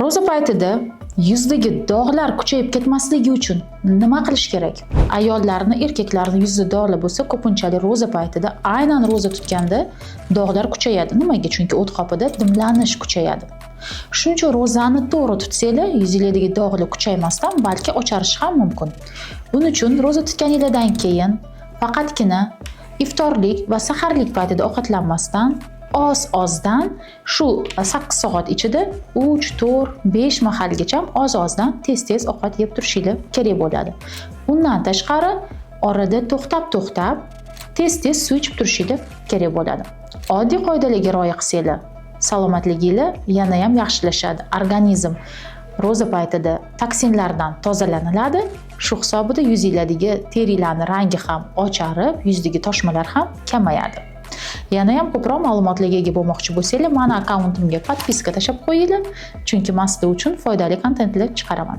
Ro'za paytida yuzdagi dog'lar kuchayib ketmasligi uchun nima qilish kerak? Ayollarni, erkaklarni yuzida dog'lar bo'lsa, ko'pinchalik ro'za paytida aynan ro'za tutganda dog'lar kuchayadi. Nimaga? Chunki o't qopida dimlanish kuchayadi. Shuning uchun ro'zani to'g'ri tutsanglar, yuzingizdagi dog'lar kuchaymasdan, balki ocharish ham mumkin. Buning uchun ro'za tutganingizdan keyin faqatgina iftorlik va saharlik paytida ovqatlanmasdan oz-ozdan shu 8 soat ichida 3, 4, 5 mahalgacha oz-ozdan tez-tez ovqat yeb turishingiz kerak bo'ladi. Undan tashqari orada to'xtab tez-tez suv ichib turishingiz kerak bo'ladi. Oddiy qoidalarga rioya qilsanglar, salomatligingiz yana ham yaxshilashadi. Organizm ro'za paytida toksinlardan tozalaniladi. Shu hisobida yuzingizdagi terilarning rangi ham ocharib, yuzdagi toshmalar ham kamayadi. Yana ham ko'proq ma'lumotlarga ega bo'lmoqchi bo'lsanglar, mana akkauntimga podpiska tashlab qo'yinglar, chunki men sizlar uchun foydali kontentlar chiqaraman.